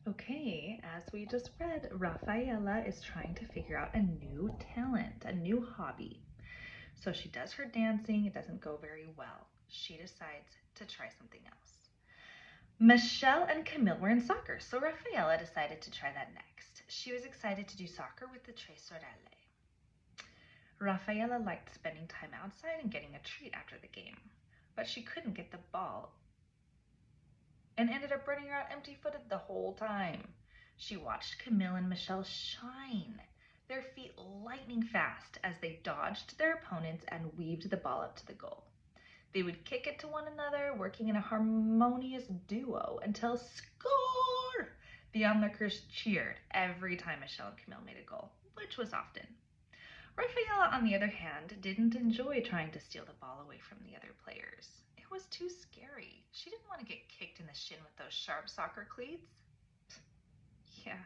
Okay, as we just read, Raffaella is trying to figure out a new talent, a new hobby. So she does her dancing, it doesn't go very well. She decides to try something else. Michelle and Camille were in soccer, so Raffaella decided to try that next. She was excited to do soccer with the Tre Sorelle. Raffaella liked spending time outside and getting a treat after the game, but she couldn't get the ball and ended up running around empty-footed the whole time. She watched Camille and Michelle shine, their feet lightning fast as they dodged their opponents and weaved the ball up to the goal. They would kick it to one another, working in a harmonious duo until score! The onlookers cheered every time Michelle and Camille made a goal, which was often. Raffaella, on the other hand, didn't enjoy trying to steal the ball away from the other players. It was too scary. She didn't want to get kicked in the shin with those sharp soccer cleats. Yeah.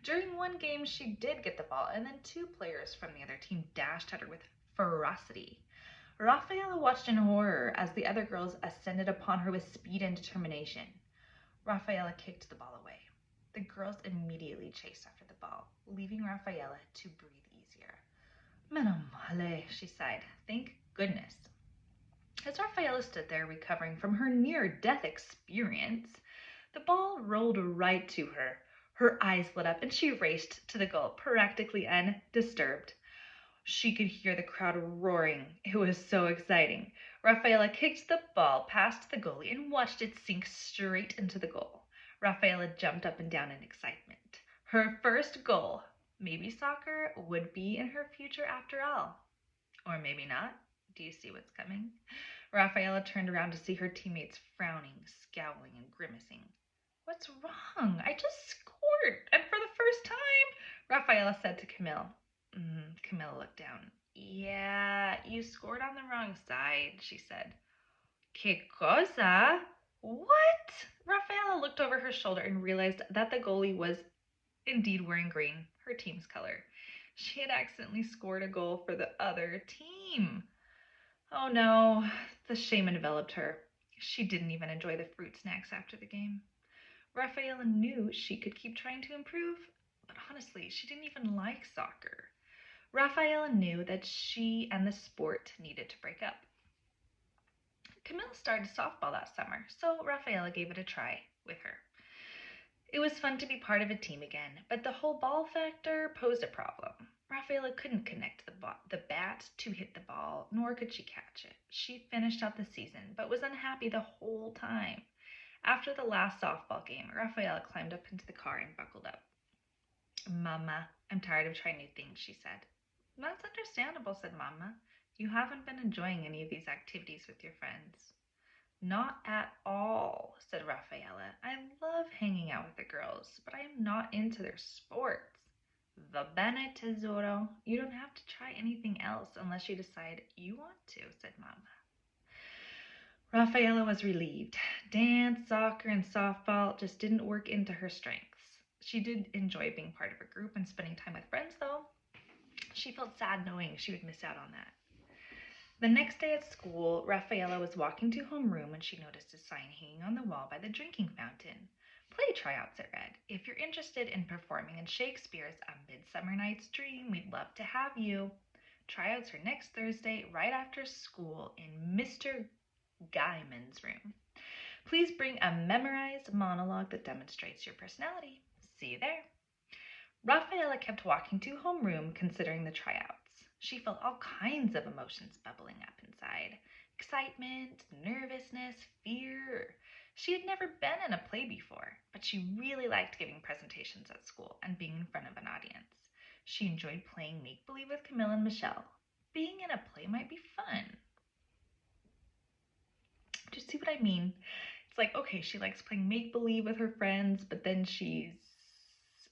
During one game, she did get the ball, and then two players from the other team dashed at her with ferocity. Raffaella watched in horror as the other girls ascended upon her with speed and determination. Raffaella kicked the ball away. The girls immediately chased after the ball, leaving Raffaella to breathe easier. Meno male, she sighed. Thank goodness. As Raffaella stood there recovering from her near-death experience, the ball rolled right to her. Her eyes lit up and she raced to the goal, practically undisturbed. She could hear the crowd roaring. It was so exciting. Raffaella kicked the ball past the goalie and watched it sink straight into the goal. Raffaella jumped up and down in excitement. Her first goal, maybe soccer would be in her future after all. Or maybe not. Do you see what's coming? Raffaella turned around to see her teammates frowning, scowling, and grimacing. What's wrong? I just scored, and for the first time, Raffaella said to Camille. Camille looked down. Yeah, you scored on the wrong side, she said. Que cosa? What? Raffaella looked over her shoulder and realized that the goalie was indeed wearing green, her team's color. She had accidentally scored a goal for the other team. Oh no, the shame enveloped her. She didn't even enjoy the fruit snacks after the game. Raffaella knew she could keep trying to improve, but honestly, she didn't even like soccer. Raffaella knew that she and the sport needed to break up. Camille started softball that summer, so Raffaella gave it a try with her. It was fun to be part of a team again, but the whole ball factor posed a problem. Raffaella couldn't connect the bat to hit the ball, nor could she catch it. She finished out the season, but was unhappy the whole time. After the last softball game, Raffaella climbed up into the car and buckled up. Mama, I'm tired of trying new things, she said. That's understandable, said Mama. You haven't been enjoying any of these activities with your friends. Not at all, said Raffaella. I love hanging out with the girls, but I am not into their sports. Va bene, tesoro. You don't have to try anything else unless you decide you want to, said Mama. Raffaella was relieved. Dance, soccer, and softball just didn't work into her strengths. She did enjoy being part of a group and spending time with friends, though. She felt sad knowing she would miss out on that. The next day at school, Raffaella was walking to homeroom when she noticed a sign hanging on the wall by the drinking fountain. Play tryouts, it read. If you're interested in performing in Shakespeare's A Midsummer Night's Dream, we'd love to have you. Tryouts are next Thursday, right after school, in Mr. Guyman's room. Please bring a memorized monologue that demonstrates your personality. See you there. Raffaella kept walking to homeroom, considering the tryouts. She felt all kinds of emotions bubbling up inside. Excitement, nervousness, fear. She had never been in a play before, but she really liked giving presentations at school and being in front of an audience. She enjoyed playing make-believe with Camille and Michelle. Being in a play might be fun. Do you see what I mean? It's like, okay, she likes playing make-believe with her friends, but then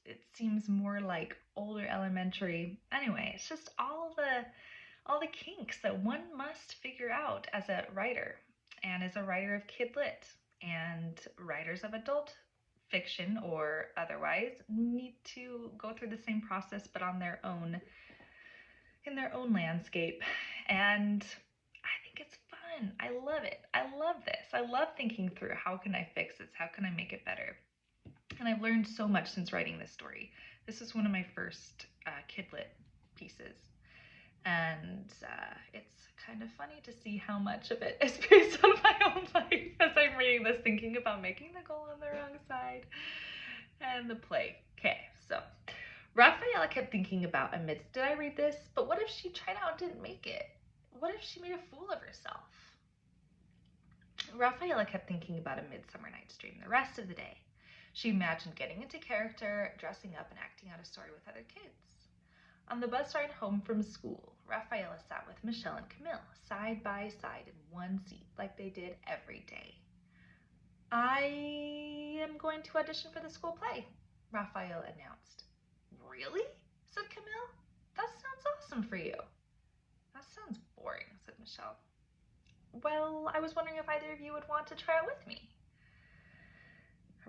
it seems more like older elementary. Anyway, it's just all the kinks that one must figure out as a writer, and as a writer of kid lit, and writers of adult fiction or otherwise need to go through the same process, but on their own, in their own landscape. And I think it's fun. I love it. I love this. I love thinking through, how can I fix this? How can I make it better? And I've learned so much since writing this story. This is one of my first kidlit pieces. And it's kind of funny to see how much of it is based on my own life as I'm reading this, thinking about making the goal on the wrong side and the play. Okay, so Raffaella kept thinking about amidst, did I read this? But what if she tried out and didn't make it? What if she made a fool of herself? Raffaella kept thinking about A Midsummer Night's Dream the rest of the day. She imagined getting into character, dressing up, and acting out a story with other kids. On the bus ride home from school, Raffaella sat with Michelle and Camille, side by side in one seat, like they did every day. I am going to audition for the school play, Raffaella announced. Really? Said Camille. That sounds awesome for you. That sounds boring, said Michelle. Well, I was wondering if either of you would want to try it with me,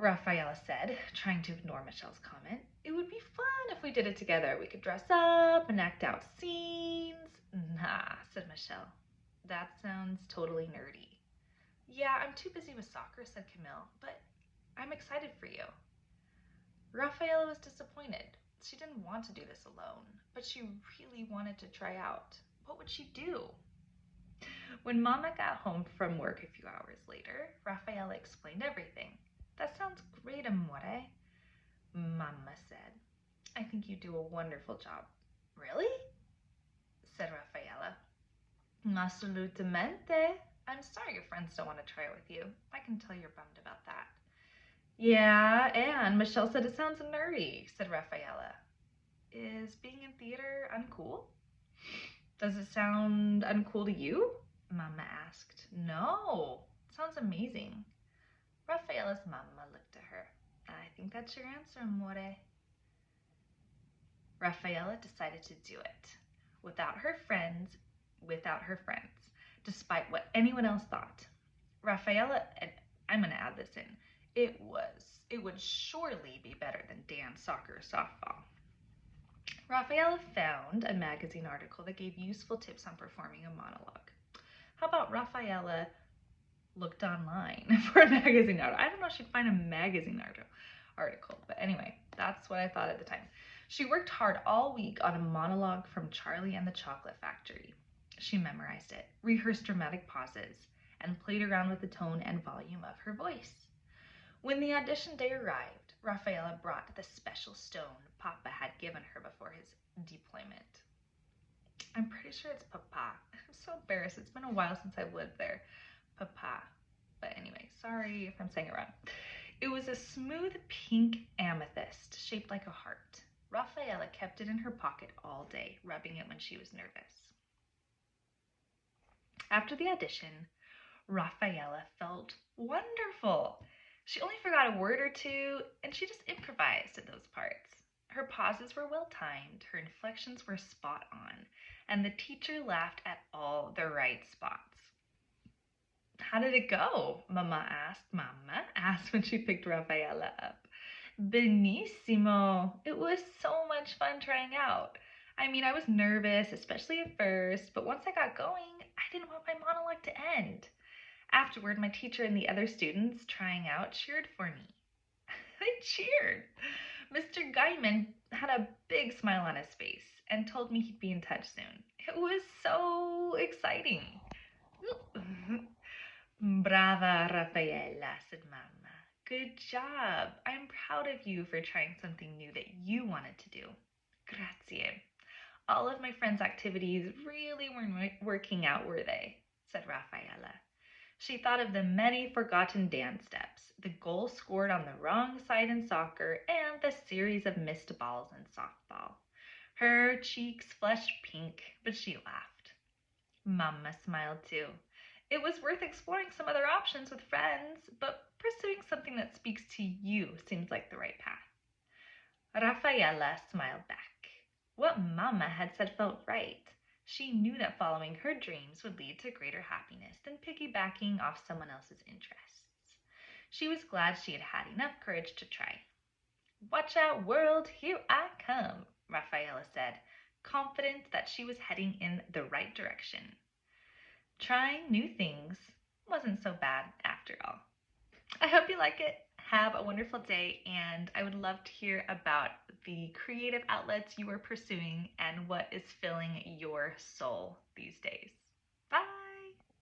Raffaella said, trying to ignore Michelle's comment. It would be fun if we did it together. We could dress up and act out scenes. Nah, said Michelle. That sounds totally nerdy. Yeah, I'm too busy with soccer, said Camille, but I'm excited for you. Raffaella was disappointed. She didn't want to do this alone, but she really wanted to try out. What would she do? When Mama got home from work a few hours later, Raffaella explained everything. That sounds great, amore, Mama said. I think you do a wonderful job. Really? Said Raffaella. Assolutamente. I'm sorry your friends don't want to try it with you. I can tell you're bummed about that. Yeah, and Michelle said it sounds nerdy, said Raffaella. Is being in theater uncool? Does it sound uncool to you? Mama asked. No, it sounds amazing. Raffaella's mama looked at her. I think that's your answer, amore. Raffaella decided to do it. Without her friends, despite what anyone else thought. Raffaella, and I'm going to add this in, it would surely be better than dance, soccer, softball. Raffaella found a magazine article that gave useful tips on performing a monologue. How about Raffaella looked online for a magazine article? I don't know if she'd find a magazine article, but anyway, that's what I thought at the time. She worked hard all week on a monologue from Charlie and the Chocolate Factory. She memorized it, rehearsed dramatic pauses, and played around with the tone and volume of her voice. When the audition day arrived, Raffaella brought the special stone Papa had given her before his deployment. I'm pretty sure it's Papa. I'm so embarrassed. It's been a while since I've lived there. Papa. But anyway, sorry if I'm saying it wrong. It was a smooth pink amethyst shaped like a heart. Raffaella kept it in her pocket all day, rubbing it when she was nervous. After the audition, Raffaella felt wonderful. She only forgot a word or two, and she just improvised at those parts. Her pauses were well timed, her inflections were spot on, and the teacher laughed at all the right spots. How did it go? Mama asked when she picked Raffaella up. Benissimo. It was so much fun trying out. I mean, I was nervous, especially at first, but once I got going, I didn't want my monologue to end. Afterward, my teacher and the other students trying out cheered for me. They cheered. Mr. Guyman had a big smile on his face and told me he'd be in touch soon. It was so exciting. Brava, Raffaella, said Mama. Good job. I'm proud of you for trying something new that you wanted to do. Grazie. All of my friends' activities really weren't working out, were they? Said Raffaella. She thought of the many forgotten dance steps, the goal scored on the wrong side in soccer, and the series of missed balls in softball. Her cheeks flushed pink, but she laughed. Mama smiled too. It was worth exploring some other options with friends, but pursuing something that speaks to you seems like the right path. Raffaella smiled back. What Mama had said felt right. She knew that following her dreams would lead to greater happiness than piggybacking off someone else's interests. She was glad she had had enough courage to try. Watch out, world, here I come, Raffaella said, confident that she was heading in the right direction. Trying new things wasn't so bad after all. I hope you like it. Have a wonderful day, and I would love to hear about the creative outlets you are pursuing and what is filling your soul these days.